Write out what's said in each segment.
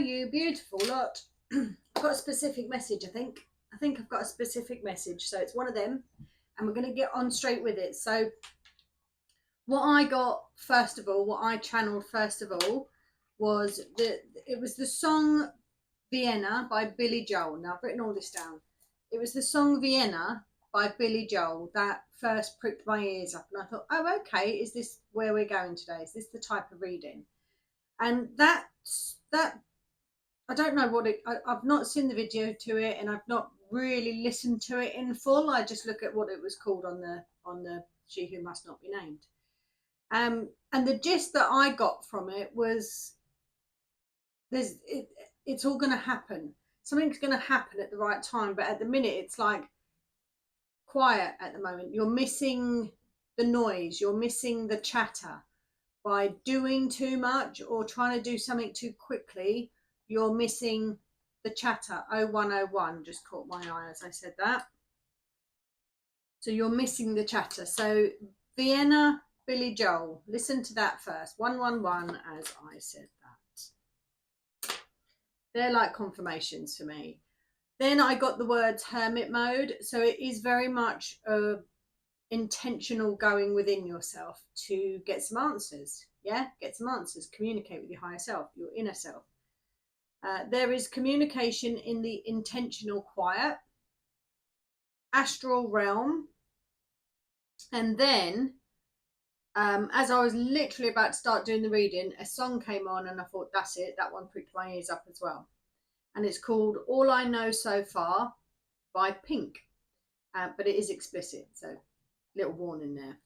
you beautiful lot. I've got a specific message, I think I've got a specific message, so it's one of them, and we're going to get on straight with it. So what I got first of all, what I channeled first of all, was it was the song Vienna by Billy Joel. Now I've written all this down. It was the song Vienna by Billy Joel that first pricked my ears up, and I thought, oh, okay, is this where we're going today? Is this the type of reading? And that I don't know what it. I've not seen the video to it, and I've not really listened to it in full. I just look at what it was called on the She Who Must Not Be Named. And the gist that I got from it was it's all going to happen. Something's going to happen at the right time, but at the minute it's like quiet at the moment. You're missing the noise, you're missing the chatter. By doing too much or trying to do something too quickly, you're missing the chatter. 0101 just caught my eye as I said that. So you're missing the chatter. So Vienna, Billy Joel, listen to that first. 111 as I said that. They're like confirmations for me. Then I got the words hermit mode. So it is very much intentional going within yourself to get some answers. Get some answers. Communicate with your higher self, your inner self. There is communication in the intentional quiet, astral realm, and then as I was literally about to start doing the reading, a song came on and I thought, that's it, that one pricked my ears up as well. And it's called All I Know So Far by Pink, but it is explicit, so little warning there.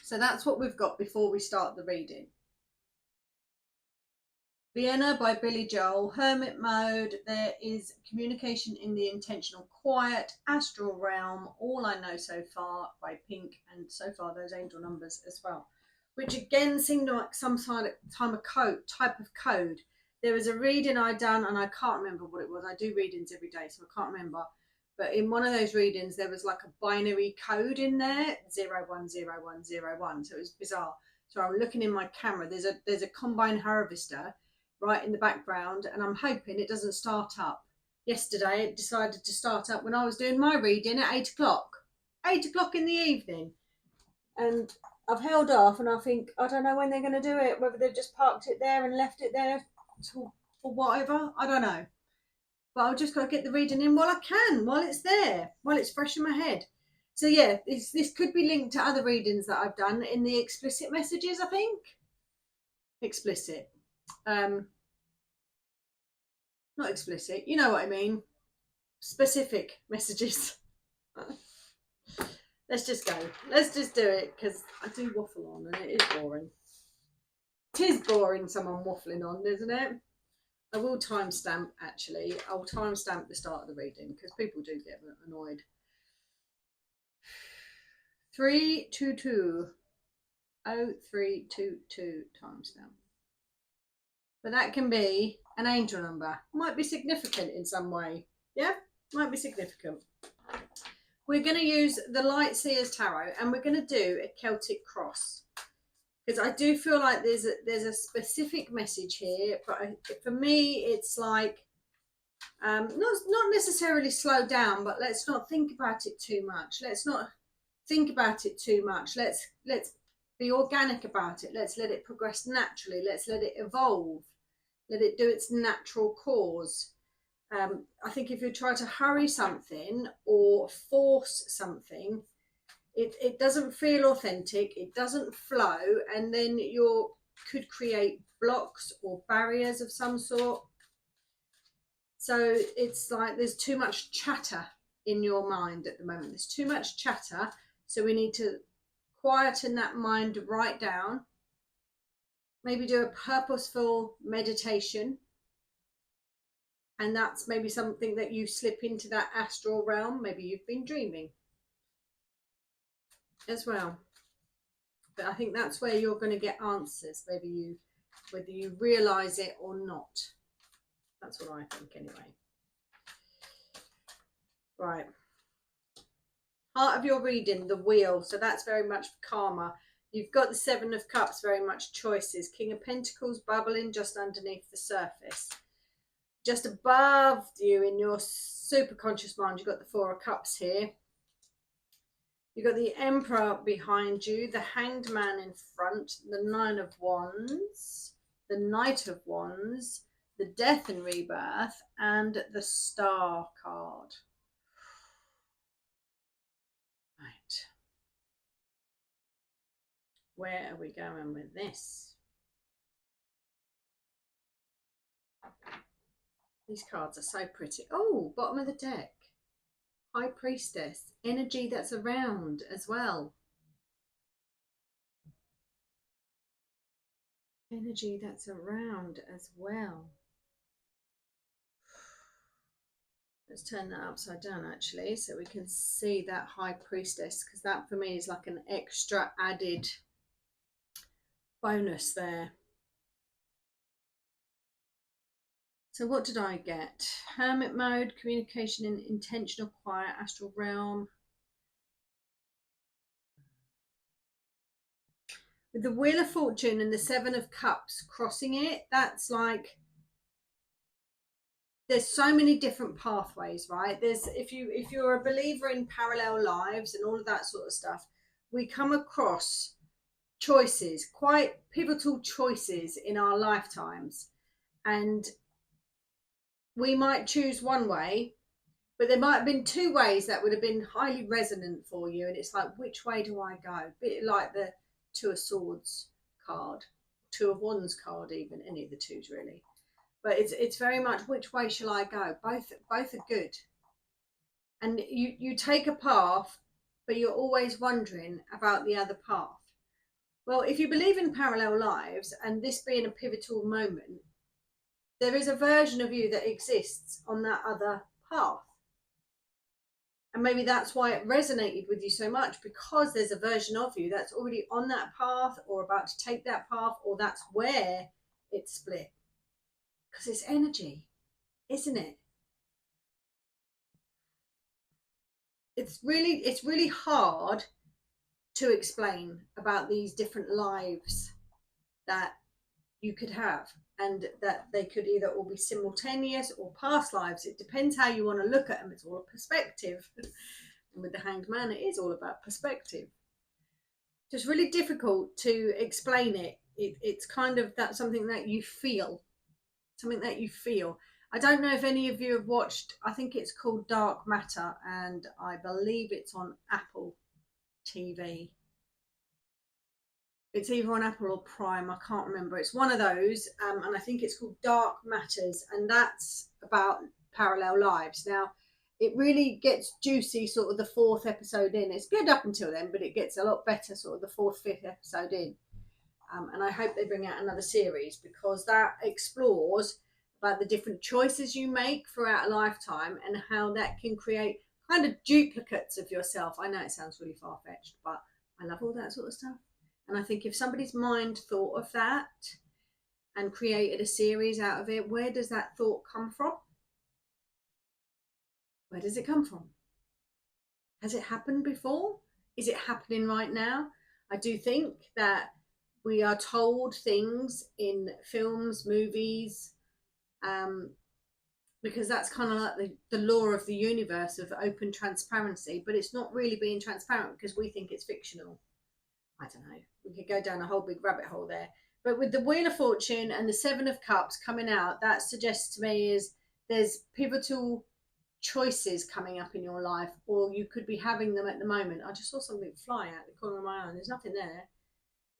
So that's what we've got before we start the reading. Vienna by Billy Joel, hermit mode, there is communication in the intentional quiet, astral realm, All I Know So Far by Pink, and so far those angel numbers as well, which again seemed like some type of code. There was a reading I done and I can't remember what it was. I do readings every day, so I can't remember. But in one of those readings, there was like a binary code in there, 010101. So it was bizarre. So I'm looking in my camera. There's a combine harvester right in the background, and I'm hoping it doesn't start up. Yesterday, it decided to start up when I was doing my reading at 8 o'clock. 8 o'clock in the evening. And I've held off, and I think, I don't know when they're going to do it, whether they've just parked it there and left it there for whatever. I don't know. But I've just got to get the reading in while I can, while it's there, while it's fresh in my head. So yeah, this could be linked to other readings that I've done in the explicit messages, I think. Explicit. Not explicit, you know what I mean. Specific messages. Let's just go. Let's just do it, because I do waffle on and it is boring. It is boring, someone waffling on, isn't it? I will timestamp, actually. I'll timestamp the start of the reading because people do get annoyed. 322. 0322 timestamp. But that can be an angel number. Might be significant in some way. Yeah? Might be significant. We're going to use the Light Seers Tarot, and we're going to do a Celtic cross. Because I do feel like there's a specific message here, but for me it's like not necessarily slow down, but let's not think about it too much. Let's not think about it too much. Let's be organic about it. Let's let it progress naturally. Let's let it evolve. Let it do its natural course. I think if you try to hurry something or force something, it doesn't feel authentic, it doesn't flow, and then you could create blocks or barriers of some sort. So it's like there's too much chatter in your mind at the moment. There's too much chatter, so we need to quieten that mind right down. Maybe do a purposeful meditation, and that's maybe something that you slip into that astral realm. Maybe you've been dreaming as well, but I think that's where you're going to get answers, whether you realize it or not. That's what I think anyway. Right, heart of your reading, the wheel. So that's very much karma. You've got the Seven of Cups, very much choices. King of Pentacles bubbling just underneath the surface. Just above you in your super conscious mind, you've got the Four of Cups here. You've got the Emperor behind you, the Hanged Man in front, the Nine of Wands, the Knight of Wands, the Death and Rebirth, and the Star card. Right. Where are we going with this? These cards are so pretty. Oh, bottom of the deck. High Priestess. Energy that's around as well. Energy that's around as well. Let's turn that upside down actually, so we can see that High Priestess, because that for me is like an extra added bonus there. So what did I get? Hermit mode, communication in intentional quiet, astral realm. With the Wheel of Fortune and the Seven of Cups crossing it, that's like, there's so many different pathways, right? There's, if you're a believer in parallel lives and all of that sort of stuff, we come across choices, quite pivotal choices in our lifetimes, and we might choose one way, but there might have been two ways that would have been highly resonant for you, and it's like, which way do I go? A bit like the Two of Swords card, Two of Wands card, even, any of the twos really. But it's very much, which way shall I go? Both are good, and you take a path, but you're always wondering about the other path. Well, if you believe in parallel lives and this being a pivotal moment, there is a version of you that exists on that other path. And maybe that's why it resonated with you so much, because there's a version of you that's already on that path or about to take that path, or that's where it's split. Because it's energy, isn't it? It's really hard to explain about these different lives that you could have, and that they could either all be simultaneous or past lives. It depends how you want to look at them. It's all a perspective. And with the Hanged Man, it is all about perspective. So it's really difficult to explain it. It's kind of that something that you feel, I don't know if any of you have watched, I think it's called Dark Matter, and I believe it's on Apple TV. It's either on Apple or Prime, I can't remember. It's one of those, and I think it's called Dark Matters, and that's about parallel lives. Now, it really gets juicy sort of the fourth episode in. It's good up until then, but it gets a lot better sort of the fourth, fifth episode in. And I hope they bring out another series, because that explores about the different choices you make throughout a lifetime and how that can create kind of duplicates of yourself. I know it sounds really far-fetched, but I love all that sort of stuff. And I think if somebody's mind thought of that and created a series out of it, where does that thought come from? Where does it come from? Has it happened before? Is it happening right now? I do think that we are told things in films, movies, because that's kind of like the law of the universe of open transparency, but it's not really being transparent because we think it's fictional. I don't know. We could go down a whole big rabbit hole there. But with the Wheel of Fortune and the Seven of Cups coming out, that suggests to me is there's pivotal choices coming up in your life, or you could be having them at the moment. I just saw something fly out the corner of my eye. There's nothing there.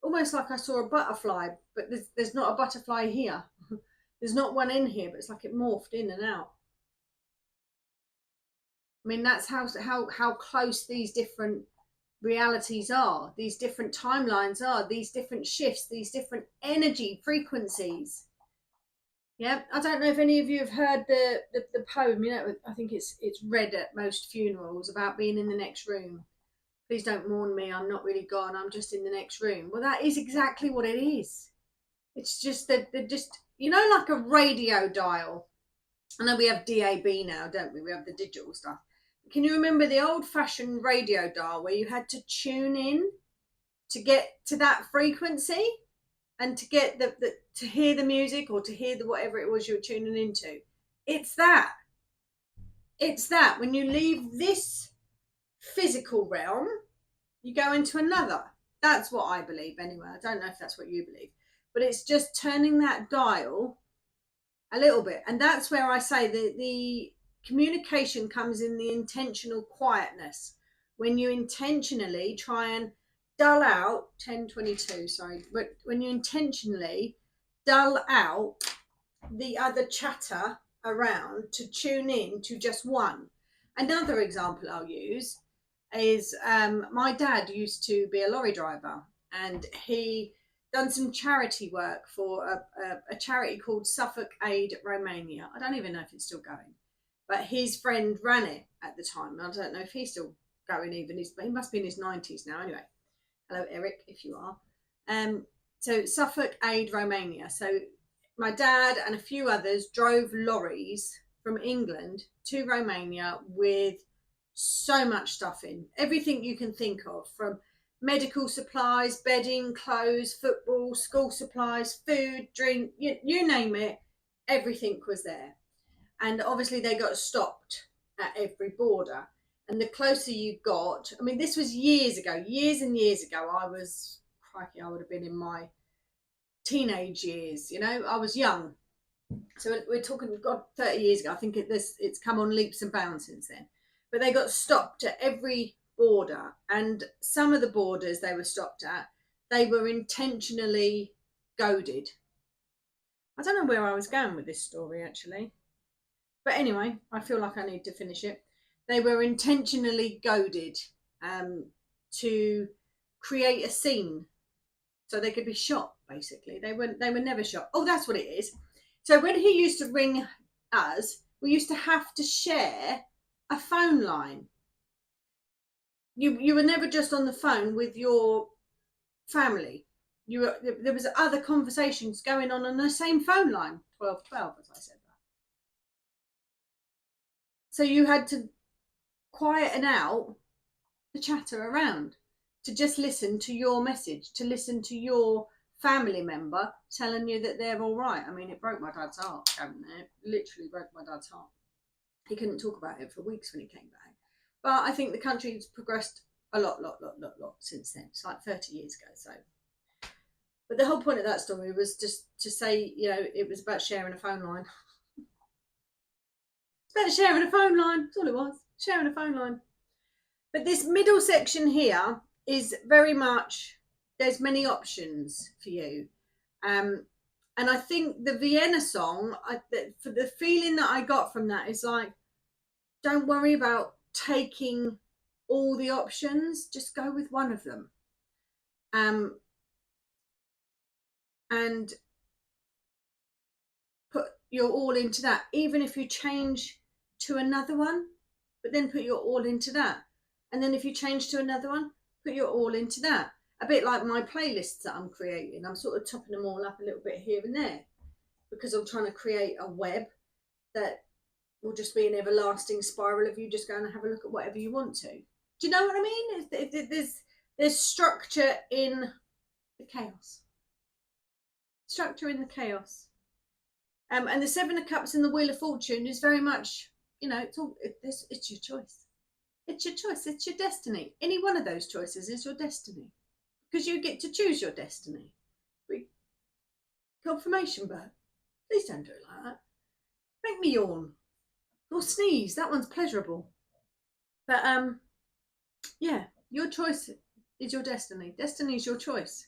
Almost like I saw a butterfly, but there's not a butterfly here. There's not one in here, but it's like it morphed in and out. I mean, that's how close these different realities are, these different timelines are, these different shifts, these different energy frequencies. Yeah, I don't know if any of you have heard the poem. You know, I think it's read at most funerals about being in the next room. Please don't mourn me, I'm not really gone, I'm just in the next room. Well, that is exactly what it is. It's just that they're just, you know, like a radio dial. I know we have DAB now, don't we? We have the digital stuff. Can you remember the old-fashioned radio dial where you had to tune in to get to that frequency and to get to hear the music or to hear the whatever it was you were tuning into? It's that. It's that when you leave this physical realm, you go into another. That's what I believe anyway. I don't know if that's what you believe, but it's just turning that dial a little bit. And that's where I say the communication comes in the intentional quietness. When you intentionally try and dull out 1022, sorry, but when you intentionally dull out the other chatter around to tune in to just one. Another example I'll use is my dad used to be a lorry driver, and he done some charity work for a charity called Suffolk Aid Romania. I don't even know if it's still going, but his friend ran it at the time. I don't know if he's still going even. He must be in his 90s now anyway. Hello, Eric, if you are. So Suffolk Aid Romania. So my dad and a few others drove lorries from England to Romania with so much stuff in, everything you can think of, from medical supplies, bedding, clothes, football, school supplies, food, drink, you name it, everything was there. And obviously they got stopped at every border. And the closer you got, I mean, this was years ago, years and years ago. I was, crikey, I would have been in my teenage years, I was young. So we're talking, God, 30 years ago. I think it's come on leaps and bounds since then. But they got stopped at every border. And some of the borders they were stopped at, they were intentionally goaded. I don't know where I was going with this story, actually. But anyway, I feel like I need to finish it. They were intentionally goaded to create a scene so they could be shot, basically. They were never shot. Oh, that's what it is. So when he used to ring us, we used to have to share a phone line. You were never just on the phone with your family. There was other conversations going on the same phone line. 1212, as I said that. So you had to quieten out the chatter around to just listen to your message, to listen to your family member telling you that they're all right. I mean, it broke my dad's heart, it literally broke my dad's heart. He couldn't talk about it for weeks when he came back. But I think the country's progressed a lot since then. It's like 30 years ago. So, but the whole point of that story was just to say, it was about sharing a phone line. It's about sharing a phone line. That's all it was. Sharing a phone line. But this middle section here is very much, there's many options for you. And I think the Vienna song, for the feeling that I got from that is like, don't worry about taking all the options, just go with one of them. And put your all into that, even if you change to another one, but then put your all into that. And then if you change to another one, put your all into that. A bit like my playlists that I'm creating. I'm sort of topping them all up a little bit here and there because I'm trying to create a web that will just be an everlasting spiral of you just going to have a look at whatever you want to. Do you know what I mean? There's structure in the chaos. Structure in the chaos. And the Seven of Cups and the Wheel of Fortune is very much, it's your choice. It's your choice. It's your destiny. Any one of those choices is your destiny because you get to choose your destiny. Confirmation, but please don't do it like that. Make me yawn or sneeze. That one's pleasurable. But yeah, your choice is your destiny. Destiny is your choice.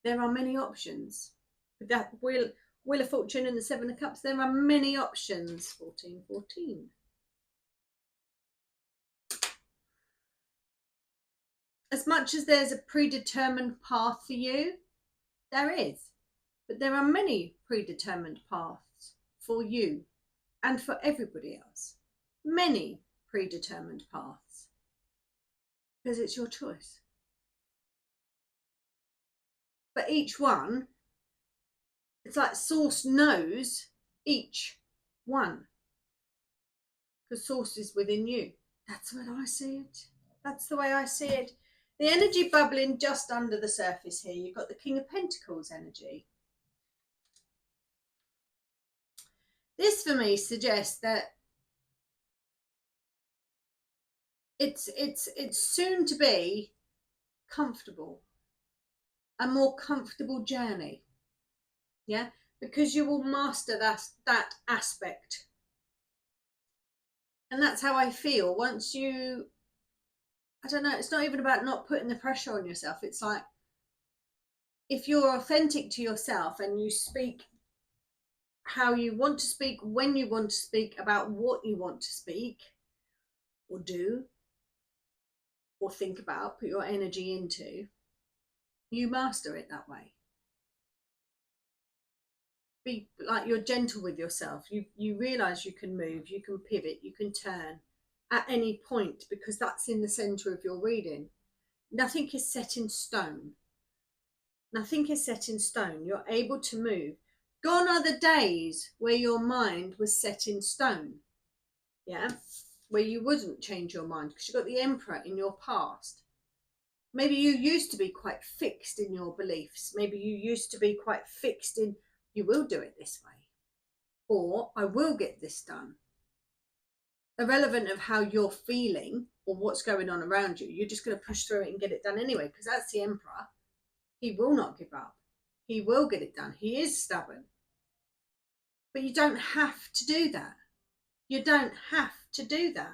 There are many options. With that Wheel of Fortune and the Seven of Cups, there are many options. 1414. As much as there's a predetermined path for you, there is. But there are many predetermined paths for you and for everybody else. Many predetermined paths. Because it's your choice. But each one, it's like Source knows each one. Because Source is within you. That's what I see it. That's the way I see it. The energy bubbling just under the surface here, you've got the King of Pentacles energy. This for me suggests that it's soon to be comfortable, a more comfortable journey. Yeah, because you will master that aspect. And that's how I feel. Once you, I don't know, it's not even about not putting the pressure on yourself. It's like, if you're authentic to yourself and you speak how you want to speak, when you want to speak, about what you want to speak or do or think about, put your energy into, you master it that way. Be like, you're gentle with yourself. You realize you can move, you can pivot, you can turn at any point, because that's in the center of your reading. Nothing is set in stone. Nothing is set in stone. You're able to move. Gone are the days where your mind was set in stone. Yeah, where you wouldn't change your mind because you've got the Emperor in your past. Maybe you used to be quite fixed in your beliefs. Maybe you used to be quite fixed in, you will do it this way, or I will get this done. Irrelevant of how you're feeling or what's going on around you, you're just going to push through it and get it done anyway, because that's the Emperor. He will not give up. He will get it done. He is stubborn. But you don't have to do that. You don't have to do that.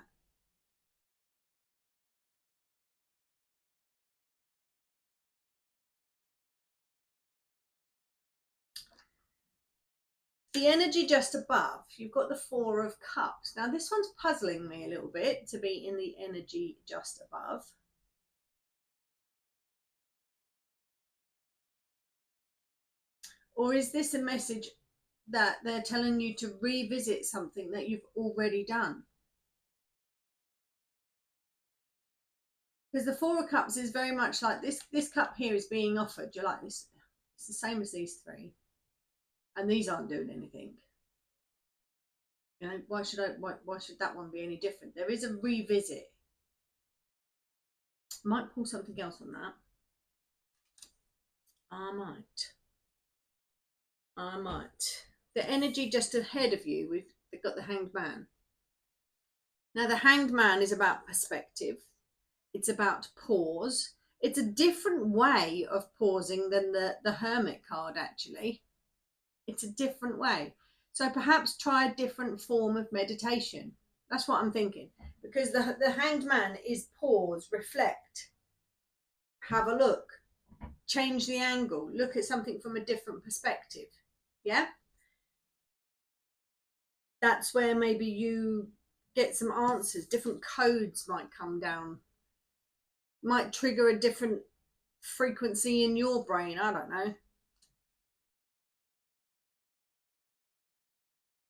The energy just above, you've got the Four of Cups. Now this one's puzzling me a little bit, to be in the energy just above. Or is this a message that they're telling you to revisit something that you've already done? Because the Four of Cups is very much like this cup here is being offered. You're like, this, it's the same as these three, and these aren't doing anything. You know, why should that one be any different? There is a revisit. Might pull something else on that. I might. The energy just ahead of you, we've got the Hanged Man. Now the Hanged Man is about perspective. It's about pause. It's a different way of pausing than the Hermit card, actually. It's a different way. So perhaps try a different form of meditation. That's what I'm thinking. Because the Hanged Man is pause, reflect, have a look, change the angle, look at something from a different perspective. Yeah? That's where maybe you get some answers. Different codes might come down, might trigger a different frequency in your brain. I don't know.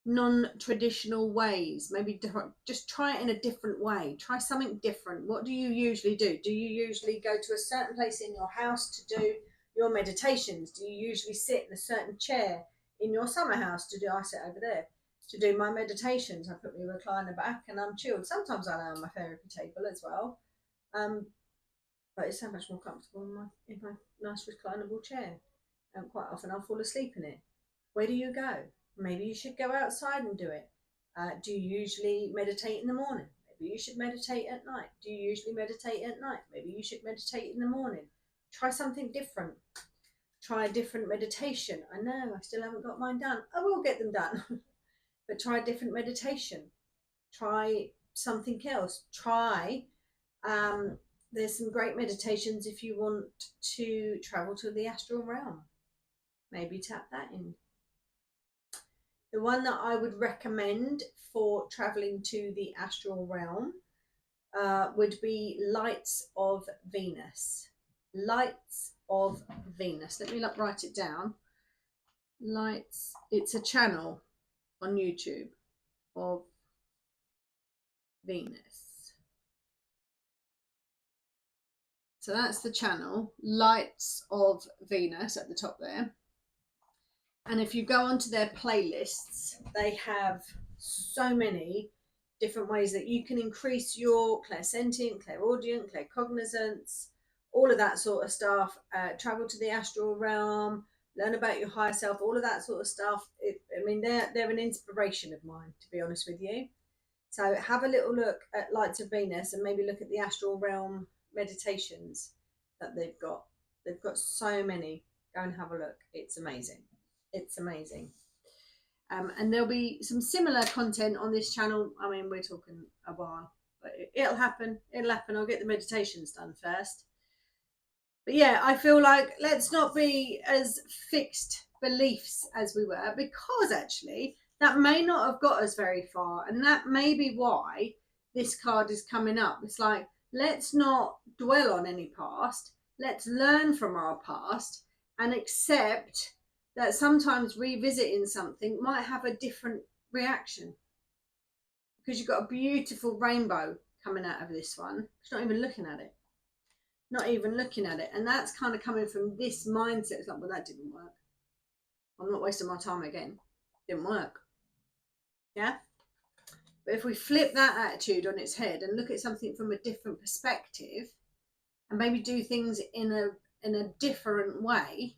Non-traditional ways, maybe just try it in a different way. Try something different. What do you usually do? Do you usually go to a certain place in your house to do your meditations? Do you usually sit in a certain chair in your summer house to do? I sit over there to do my meditations. I put my recliner back and I'm chilled. Sometimes I lay on my therapy table as well, but it's so much more comfortable in my nice reclinable chair, and quite often I'll fall asleep in it. Where do you go? Maybe you should go outside and do it. Do you usually meditate in the morning? Maybe you should meditate at night. Do you usually meditate at night? Maybe you should meditate in the morning. Try something different. Try a different meditation. I know I still haven't got mine done. I will get them done. But try a different meditation. Try something else. Try, there's some great meditations if you want to travel to the astral realm. Maybe tap that in. The one that I would recommend for traveling to the astral realm would be Lights of Venus. Lights of Venus. Let me write it down. Lights. It's a channel on YouTube of Venus. So that's the channel, Lights of Venus, at the top there. And if you go onto their playlists, they have so many different ways that you can increase your clairsentient, clairaudient, claircognizance, all of that sort of stuff. Travel to the astral realm, learn about your higher self, all of that sort of stuff. I mean, they're an inspiration of mine, to be honest with you. So have a little look at Lights of Venus and maybe look at the astral realm meditations that they've got. They've got so many. Go and have a look. It's amazing. It's amazing. And there'll be some similar content on this channel. I mean, we're talking a while, but it'll happen. It'll happen. I'll get the meditations done first. But yeah, I feel like let's not be as fixed beliefs as we were, because actually that may not have got us very far. And that may be why this card is coming up. It's like, let's not dwell on any past. Let's learn from our past and accept that sometimes revisiting something might have a different reaction. Because you've got a beautiful rainbow coming out of this one. She's not even looking at it. Not even looking at it. And that's kind of coming from this mindset. It's like, well, that didn't work. I'm not wasting my time again. Didn't work. Yeah? But if we flip that attitude on its head and look at something from a different perspective and maybe do things in a different way,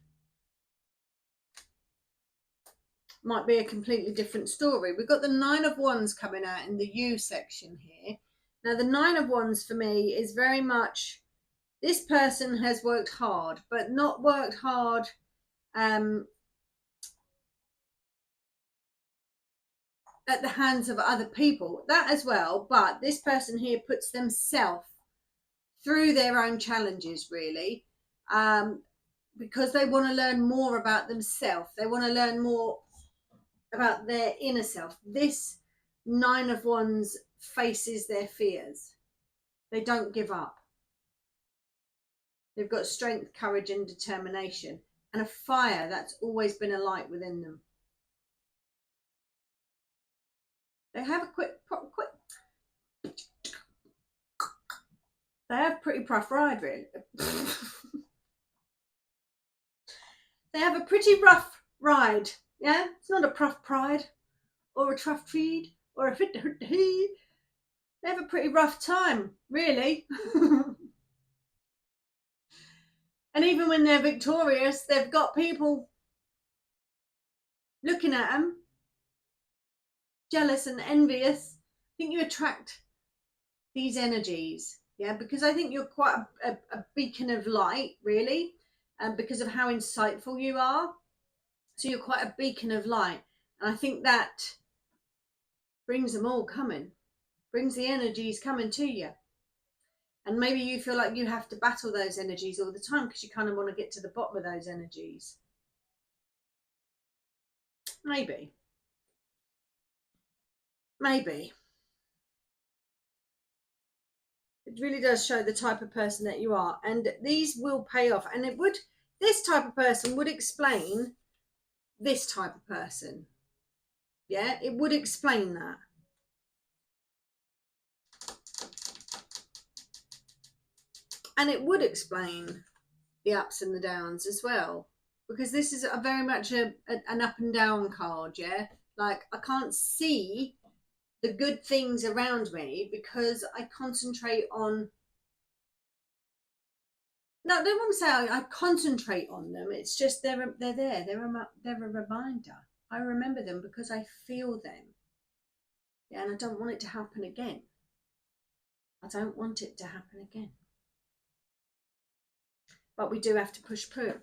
might be a completely different story. We've got the Nine of Wands coming out in the U section here. Now, the Nine of Wands for me is very much, this person has worked hard, but not worked hard at the hands of other people. That as well, but this person here puts themselves through their own challenges, really, because they want to learn more about themselves. They want to learn more about their inner self. This Nine of Wands faces their fears. They don't give up. They've got strength, courage and determination, and a fire that's always been a light within them. They have a they have a pretty rough ride, really. They have a pretty rough ride. Yeah, it's not a rough pride or a rough feed or a fit. They have a pretty rough time, really. And even when they're victorious, they've got people looking at them, jealous and envious. I think you attract these energies, yeah, because I think you're quite a beacon of light, really, and because of how insightful you are. So you're quite a beacon of light, and I think that brings them all coming, brings the energies coming to you. And maybe you feel like you have to battle those energies all the time because you kind of want to get to the bottom of those energies. Maybe. It really does show the type of person that you are, and these will pay off. And this type of person would explain this type of person. Yeah, it would explain that. And it would explain the ups and the downs as well, because this is a very much an up and down card. Yeah, like I can't see the good things around me because I concentrate on, no, I don't want to say I concentrate on them. It's just they're there. They're a reminder. I remember them because I feel them. Yeah, and I don't want it to happen again. I don't want it to happen again. But we do have to push through.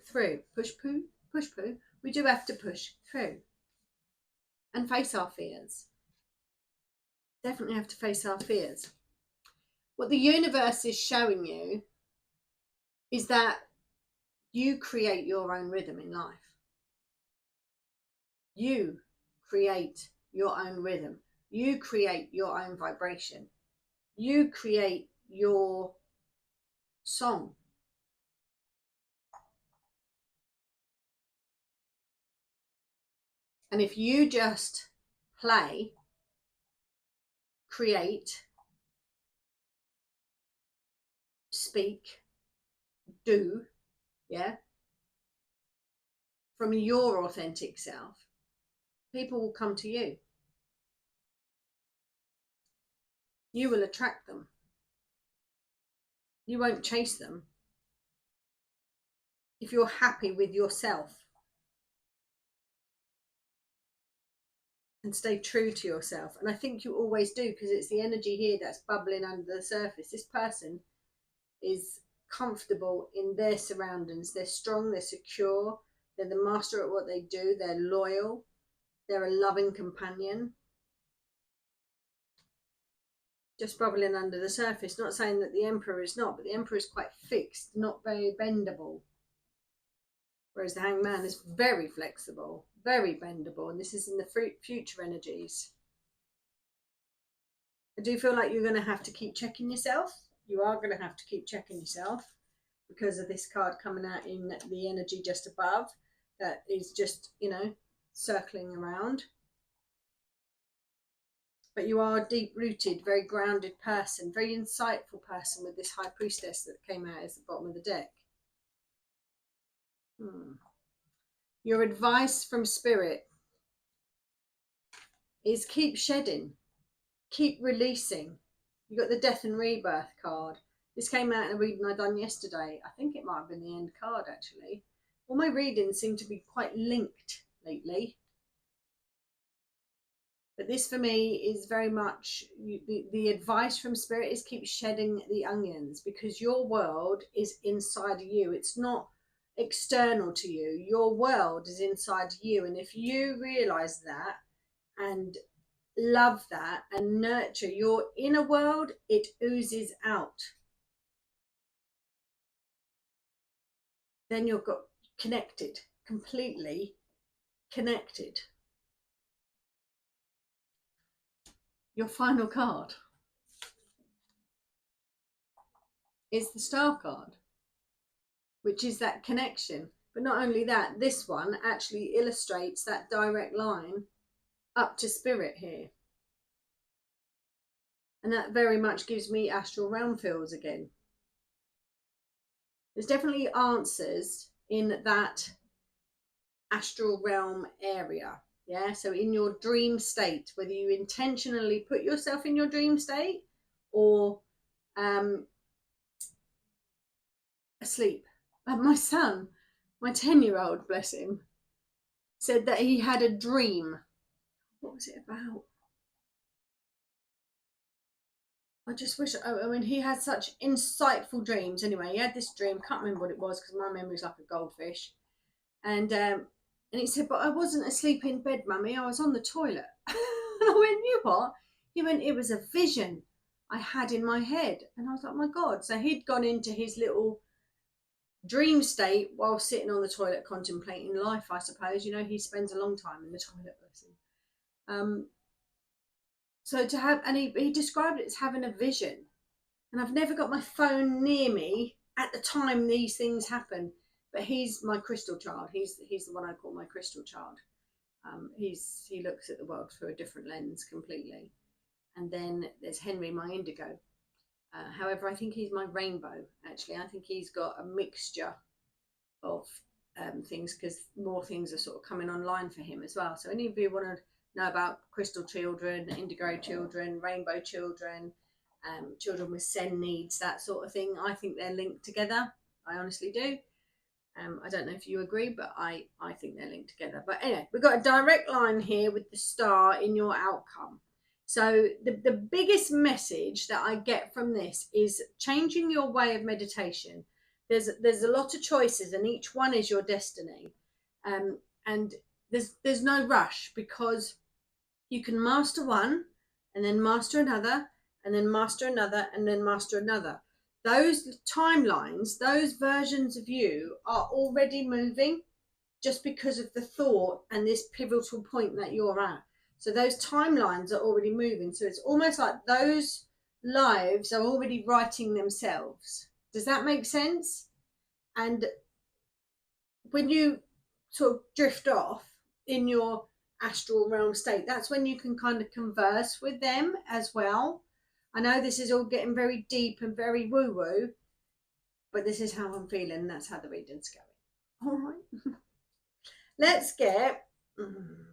Push through. We do have to push through and face our fears. Definitely have to face our fears. What the universe is showing you is that you create your own rhythm in life. You create your own rhythm. You create your own vibration. You create your song. And if you just play, create, speak, do, yeah, from your authentic self, people will come to you. You will attract them. You won't chase them. If you're happy with yourself, and stay true to yourself. And I think you always do, because it's the energy here that's bubbling under the surface. This person is comfortable in their surroundings. They're strong, they're secure, they're the master at what they do, they're loyal, they're a loving companion. Just bubbling under the surface. Not saying that the Emperor is not, but the Emperor is quite fixed, not very bendable. Whereas the Hanged Man is very flexible, very bendable, and this is in the future energies. I do feel like you're going to have to keep checking yourself. You are going to have to keep checking yourself because of this card coming out in the energy just above that is just, you know, circling around. But you are a deep-rooted, very grounded person, very insightful person with this High Priestess that came out as the bottom of the deck. Your advice from Spirit is keep shedding, keep releasing. You got the Death and Rebirth card. This came out in a reading I done yesterday. I think it might have been the end card, actually. All my readings seem to be quite linked lately. But this for me is very much, the advice from Spirit is keep shedding the onions, because your world is inside of you. It's not external to you. Your world is inside you. And if you realize that and love that and nurture your inner world, it oozes out. Then you've got connected, completely connected. Your final card is the Star card, which is that connection. But not only that, this one actually illustrates that direct line up to Spirit here. And that very much gives me astral realm feels again. There's definitely answers in that astral realm area. Yeah, so in your dream state, whether you intentionally put yourself in your dream state or asleep. My son, my 10-year-old, bless him, said that he had a dream. What was it about? I just wish, I mean, he had such insightful dreams. Anyway, he had this dream, can't remember what it was because my memory's like a goldfish. And he said, but I wasn't asleep in bed, Mummy, I was on the toilet. And I went, you what? He went, it was a vision I had in my head. And I was like, my God. So he'd gone into his little dream state while sitting on the toilet contemplating life, I suppose. You know, he spends a long time in the toilet, bless him. So to have, and he described it as having a vision. And I've never got my phone near me at the time these things happen. But he's my crystal child. He's the one I call my crystal child. He looks at the world through a different lens completely. And then there's Henry, my indigo. However, I think he's my rainbow, actually. I think he's got a mixture of things, because more things are sort of coming online for him as well. So any of you want to know about crystal children, indigo children, rainbow children, children with SEN needs, that sort of thing, I think they're linked together. I honestly do. I don't know if you agree, but I think they're linked together. But anyway, we've got a direct line here with the star in your outcome. So the biggest message that I get from this is changing your way of meditation. There's a lot of choices, and each one is your destiny. And there's no rush, because you can master one and then master another and then master another and then master another. Those timelines, those versions of you are already moving just because of the thought and this pivotal point that you're at. So those timelines are already moving. So it's almost like those lives are already writing themselves. Does that make sense? And when you sort of drift off in your astral realm state, that's when you can kind of converse with them as well. I know this is all getting very deep and very woo-woo, but this is how I'm feeling, and that's how the reading's going. All right. Let's get... I'm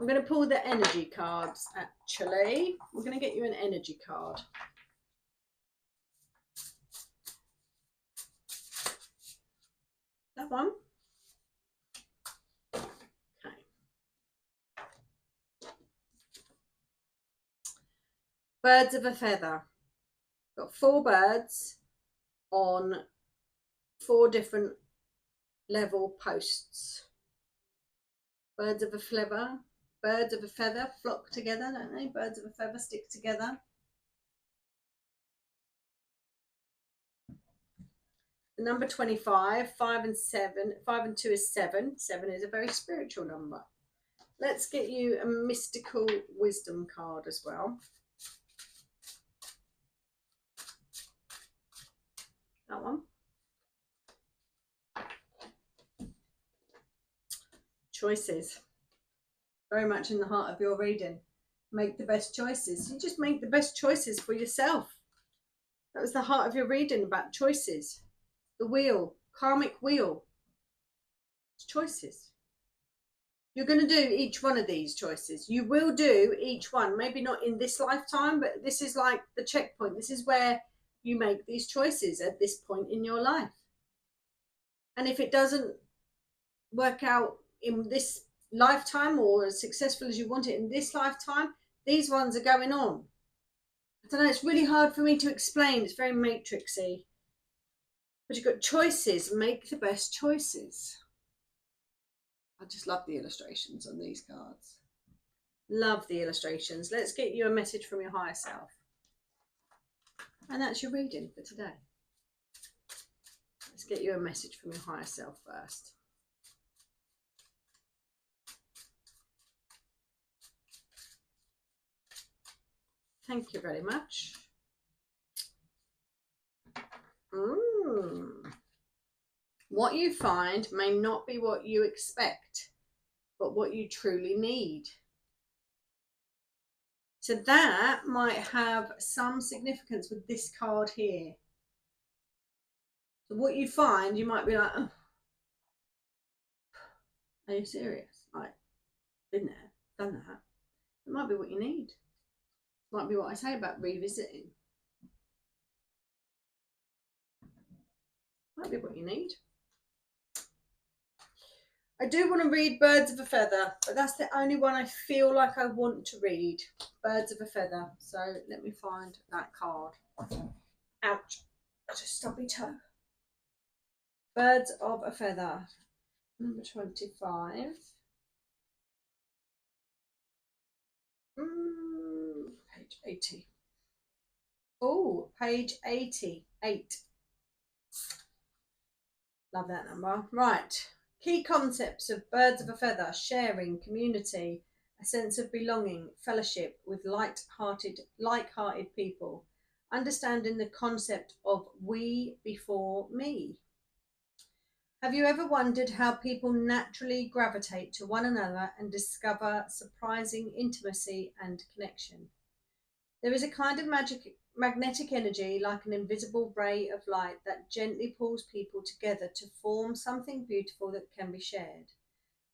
going to pull the energy cards, actually. We're going to get you an energy card. That one. Okay. Birds of a feather. Got 4 birds on 4 different level posts. Birds of a feather. Birds of a feather flock together, don't they? Birds of a feather stick together. The number 25, 5 and 7. 5 and 2 is 7. 7 is a very spiritual number. Let's get you a mystical wisdom card as well. That one. Choices. Very much in the heart of your reading. Make the best choices. You just make the best choices for yourself. That was the heart of your reading, about choices. The wheel, karmic wheel. It's choices. You're going to do each one of these choices. You will do each one. Maybe not in this lifetime, but this is like the checkpoint. This is where you make these choices at this point in your life. And if it doesn't work out in this lifetime or as successful as you want it in this lifetime, these ones are going on. I don't know, it's really hard for me to explain. It's very matrixy. But you've got choices. Make the best choices. I just love the illustrations on these cards. Love the illustrations. Let's get you a message from your higher self. And that's your reading for today. Let's get you a message from your higher self first. Thank you very much. What you find may not be what you expect, but what you truly need. So that might have some significance with this card here. So what you find, you might be like, oh, are you serious? Like, been there, done that. It might be what you need. It might be what I say about revisiting. Might be what you need. I do want to read Birds of a Feather, but that's the only one I feel like I want to read. Birds of a Feather. So let me find that card. Ouch. I just stubbed my toe. Birds of a Feather. Number 25. Page 80. Oh, page 88. Love that number. Right. Key concepts of Birds of a Feather: sharing, community, a sense of belonging, fellowship with like-hearted people, understanding the concept of we before me. Have you ever wondered how people naturally gravitate to one another and discover surprising intimacy and connection? There is a kind of magnetic energy, like an invisible ray of light, that gently pulls people together to form something beautiful that can be shared.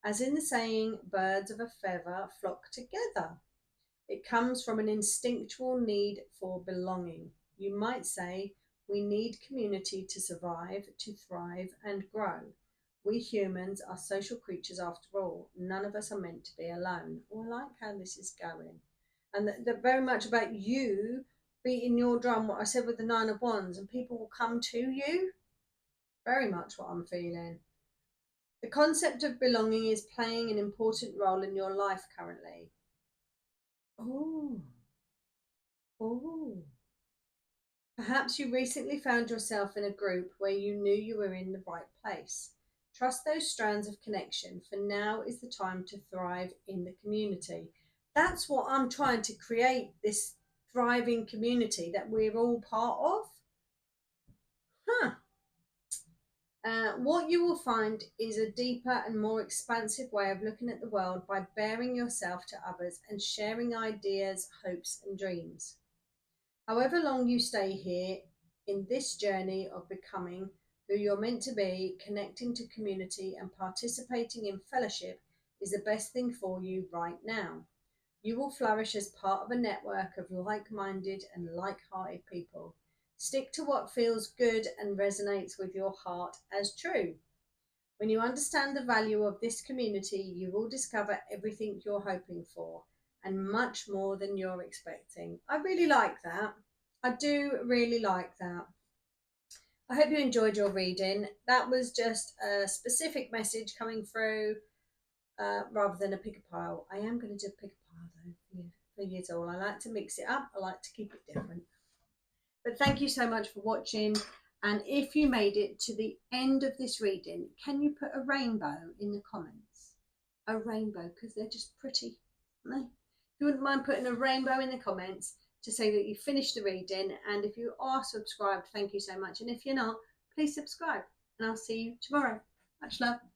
As in the saying, birds of a feather flock together. It comes from an instinctual need for belonging. You might say, we need community to survive, to thrive, and grow. We humans are social creatures after all. None of us are meant to be alone. Oh, I like how this is going. And they're very much about you beating your drum, what I said with the Nine of Wands, and people will come to you. Very much what I'm feeling. The concept of belonging is playing an important role in your life currently. Oh. Perhaps you recently found yourself in a group where you knew you were in the right place. Trust those strands of connection, for now is the time to thrive in the community. That's what I'm trying to create, this thriving community that we're all part of. What you will find is a deeper and more expansive way of looking at the world by bearing yourself to others and sharing ideas, hopes, and dreams. However long you stay here in this journey of becoming who you're meant to be, connecting to community and participating in fellowship is the best thing for you right now. You will flourish as part of a network of like-minded and like-hearted people. Stick to what feels good and resonates with your heart as true. When you understand the value of this community, you will discover everything you're hoping for and much more than you're expecting. I really like that. I do really like that. I hope you enjoyed your reading. That was just a specific message coming through rather than a pick a pile. I am going to do a pick a pile though for you all. I like to mix it up. I like to keep it different. But thank you so much for watching. And if you made it to the end of this reading, can you put a rainbow in the comments? A rainbow, because they're just pretty, aren't they? If you wouldn't mind putting a rainbow in the comments to say that you finished the reading. And if you are subscribed, thank you so much. And if you're not, please subscribe. And I'll see you tomorrow. Much love.